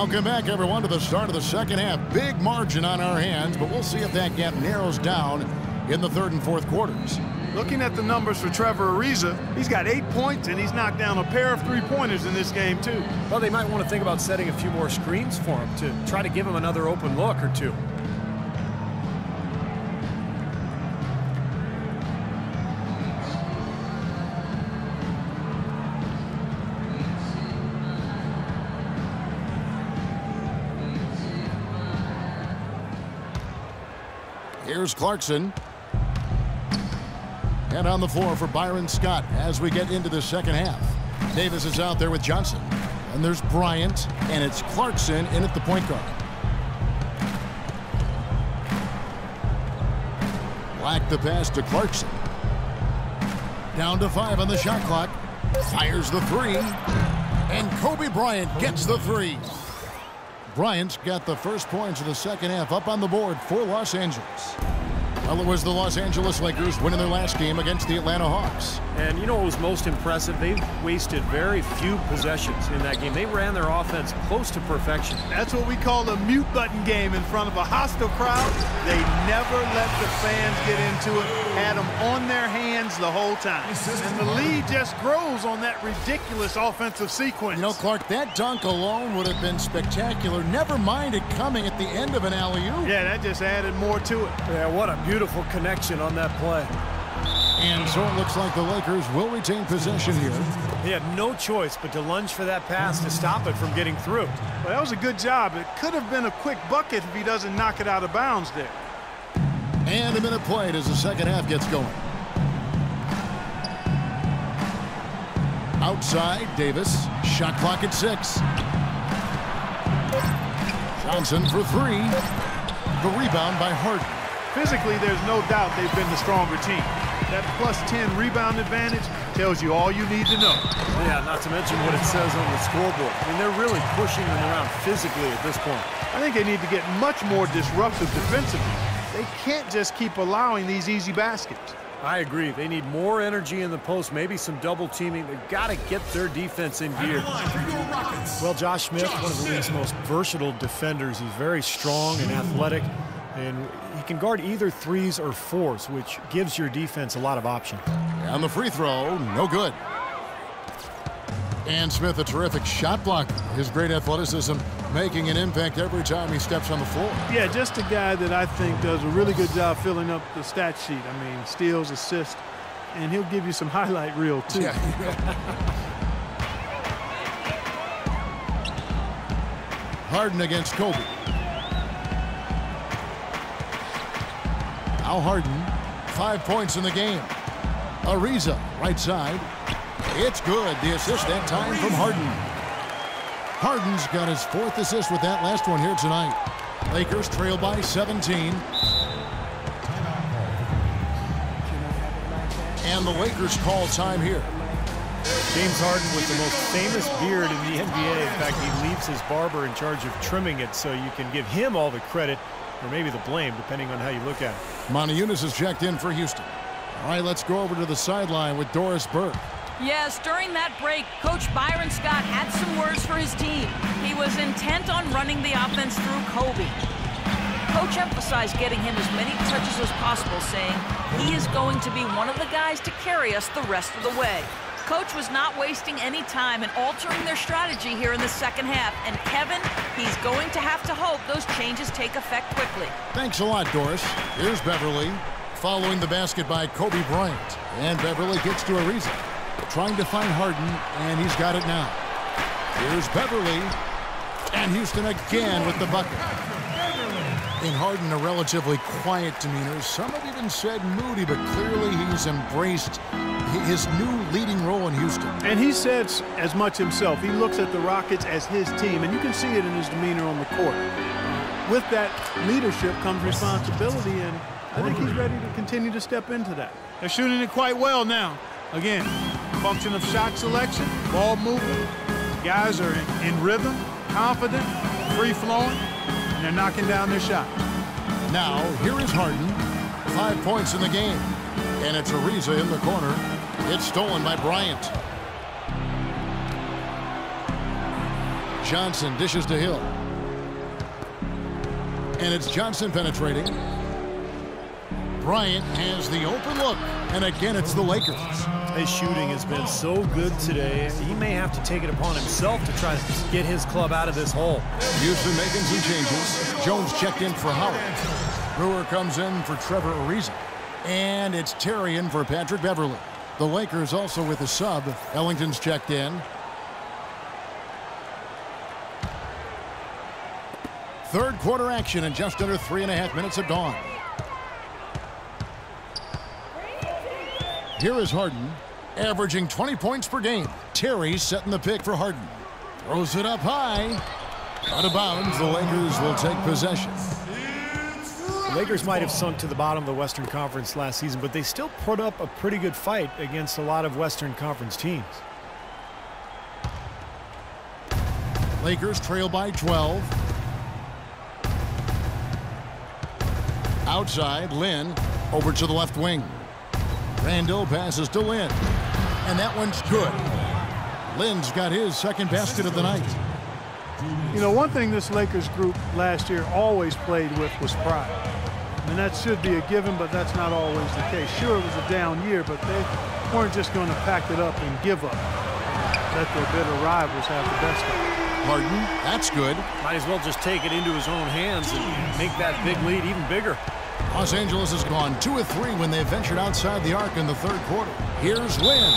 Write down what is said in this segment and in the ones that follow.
Welcome back, everyone, to the start of the second half. Big margin on our hands, but we'll see if that gap narrows down in the third and fourth quarters. Looking at the numbers for Trevor Ariza, he's got 8 points, and he's knocked down a pair of three-pointers in this game, too. Well, they might want to think about setting a few more screens for him to try to give him another open look or two. Here's Clarkson. And on the floor for Byron Scott as we get into the second half. Davis is out there with Johnson. And there's Bryant, and it's Clarkson in at the point guard. Black the pass to Clarkson. Down to 5 on the shot clock. Fires the three. And Kobe Bryant gets the three. Bryant's got the first points of the second half up on the board for Los Angeles. Well, it was the Los Angeles Lakers winning their last game against the Atlanta Hawks. And you know what was most impressive? They wasted very few possessions in that game. They ran their offense close to perfection. That's what we call a mute button game in front of a hostile crowd. They never let the fans get into it, had them on their hands the whole time. And the lead just grows on that ridiculous offensive sequence. You know, Clark, that dunk alone would have been spectacular. Never mind it coming at the end of an alley-oop. Yeah, that just added more to it. Yeah, what a beautiful connection on that play. And so it looks like the Lakers will retain possession here. He had no choice but to lunge for that pass to stop it from getting through. Well, that was a good job. It could have been a quick bucket if he doesn't knock it out of bounds there. And a minute played as the second half gets going. Outside, Davis. Shot clock at 6. Johnson for 3. The rebound by Harden. Physically, there's no doubt they've been the stronger team. That plus 10 rebound advantage tells you all you need to know. Yeah, not to mention what it says on the scoreboard. I mean, they're really pushing them around physically at this point. I think they need to get much more disruptive defensively. They can't just keep allowing these easy baskets. I agree. They need more energy in the post, maybe some double teaming. They've got to get their defense in gear. Well, Josh Smith, one of the league's most versatile defenders. He's very strong and athletic, and he can guard either 3s or 4s, which gives your defense a lot of options. On the free throw, no good. And Smith, a terrific shot blocker. His great athleticism making an impact every time he steps on the floor. Yeah, just a guy that I think does a really good job filling up the stat sheet. I mean, steals, assists, and he'll give you some highlight reel, too. Yeah. Harden against Kobe. Now Harden, 5 points in the game. Ariza, right side. It's good. The assist that time from Harden. Harden's got his 4th assist with that last one here tonight. Lakers trail by 17. And the Lakers call time here. James Harden with the most famous beard in the NBA. In fact, he leaves his barber in charge of trimming it, so you can give him all the credit or maybe the blame, depending on how you look at it. Monty Eunice is checked in for Houston. All right, let's go over to the sideline with Doris Burke. Yes, during that break, Coach Byron Scott had some words for his team. He was intent on running the offense through Kobe. Coach emphasized getting him as many touches as possible, saying he is going to be one of the guys to carry us the rest of the way. Coach was not wasting any time in altering their strategy here in the second half. And Kevin, he's going to have to hope those changes take effect quickly. Thanks a lot, Doris. Here's Beverly, following the basket by Kobe Bryant. And Beverly gets to Ariza, trying to find Harden, and he's got it now. Here's Beverly, and Houston again with the bucket. In Harden, a relatively quiet demeanor. Some have even said moody, but clearly he's embraced his new leading role in Houston. And he said as much himself. He looks at the Rockets as his team, and you can see it in his demeanor on the court. With that leadership comes responsibility, and I think he's ready to continue to step into that. They're shooting it quite well now. Again, function of shot selection, ball movement. Guys are in rhythm, confident, free-flowing, and they're knocking down their shot. Now, here is Harden. 5 points in the game. And it's Ariza in the corner. It's stolen by Bryant. Johnson dishes to Hill. And it's Johnson penetrating. Bryant has the open look. And again, it's the Lakers. His shooting has been so good today. He may have to take it upon himself to try to get his club out of this hole. Houston making some changes. Jones checked in for Howard. Brewer comes in for Trevor Ariza. And it's Terry in for Patrick Beverly. The Lakers also with a sub. Ellington's checked in. Third quarter action in just under 3.5 minutes have gone. Here is Harden, averaging 20 points per game. Terry setting the pick for Harden. Throws it up high. Out of bounds, the Lakers will take possession. The Lakers might have sunk to the bottom of the Western Conference last season, but they still put up a pretty good fight against a lot of Western Conference teams. Lakers trail by 12. Outside, Lynn over to the left wing. Randall passes to Lynn. And that one's good. Lynn's got his second basket of the night. You know, one thing this Lakers group last year always played with was pride. And that should be a given, but that's not always the case. Sure, it was a down year, but they weren't just going to pack it up and give up. Let their bitter rivals have the best of it. Harden, that's good. Might as well just take it into his own hands and make that big lead even bigger. Los Angeles has gone 2 of 3 when they ventured outside the arc in the third quarter. Here's Lynn.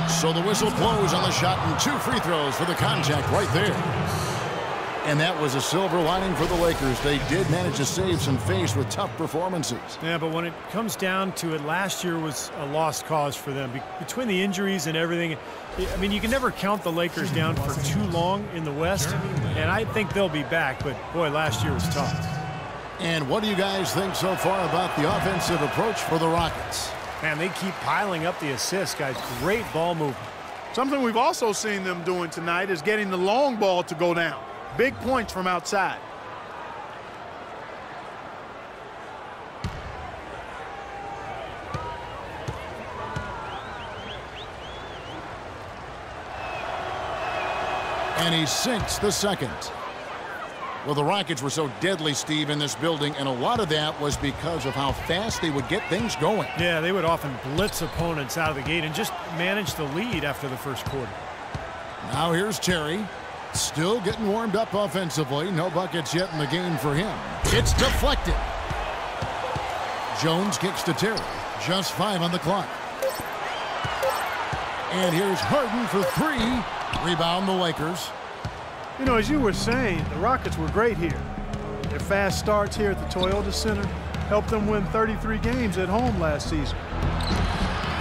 So the whistle blows on the shot and 2 free throws for the contact right there. And that was a silver lining for the Lakers. They did manage to save some face with tough performances. Yeah, but when it comes down to it, last year was a lost cause for them. Between the injuries and everything, I mean, you can never count the Lakers down for too long in the West, and I think they'll be back, but boy, last year was tough. And what do you guys think so far about the offensive approach for the Rockets? Man, they keep piling up the assists, guys. Great ball movement. Something we've also seen them doing tonight is getting the long ball to go down. Big points from outside. And he sinks the second. Well, the Rockets were so deadly, Steve, in this building, and a lot of that was because of how fast they would get things going. Yeah, they would often blitz opponents out of the gate and just manage the lead after the first quarter. Now here's Terry. Still getting warmed up offensively. No buckets yet in the game for him. It's deflected. Jones kicks to Terry. Just 5 on the clock. And here's Harden for 3. Rebound the Lakers. You know, as you were saying, the Rockets were great here. Their fast starts here at the Toyota Center helped them win 33 games at home last season.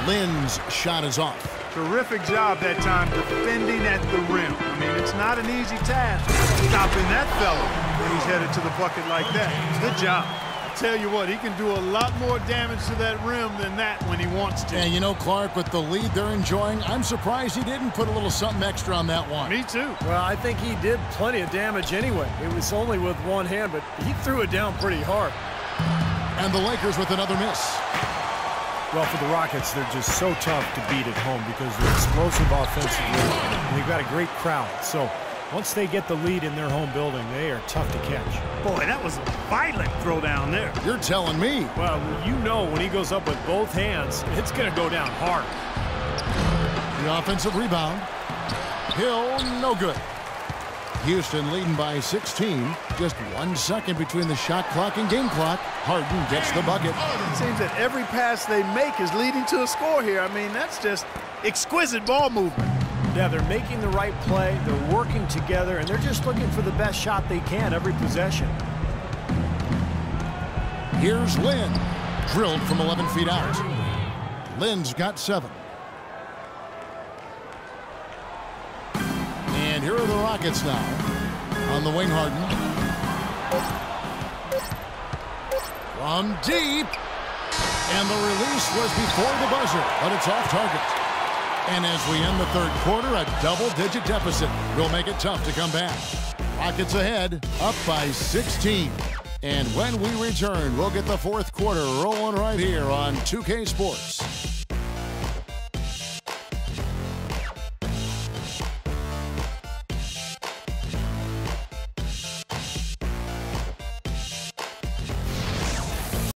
Lynn's shot is off. Terrific job that time defending at the rim. I mean, it's not an easy task stopping that fella when he's headed to the bucket like that. Good job. I tell you what, he can do a lot more damage to that rim than that when he wants to. And you know, Clark, with the lead they're enjoying, I'm surprised he didn't put a little something extra on that one. Me too. Well, I think he did plenty of damage anyway. It was only with one hand, but he threw it down pretty hard. And the Lakers with another miss. Well, for the Rockets, they're just so tough to beat at home because they're explosive offensively, and they've got a great crowd. So once they get the lead in their home building, they are tough to catch. Boy, that was a violent throw down there. You're telling me. Well, you know when he goes up with both hands, it's going to go down hard. The offensive rebound. Hill, no good. Houston leading by 16. Just 1 second between the shot clock and game clock. Harden gets the bucket. It seems that every pass they make is leading to a score here. I mean, that's just exquisite ball movement. Yeah, they're making the right play. They're working together, and they're just looking for the best shot they can every possession. Here's Lynn. Drilled from 11 feet out. Lynn's got 7. And here are the Rockets now. On the wing, Harden. From deep. And the release was before the buzzer, but it's off target. And as we end the third quarter, a double-digit deficit will make it tough to come back. Rockets ahead, up by 16. And when we return, we'll get the fourth quarter rolling right here on 2K Sports.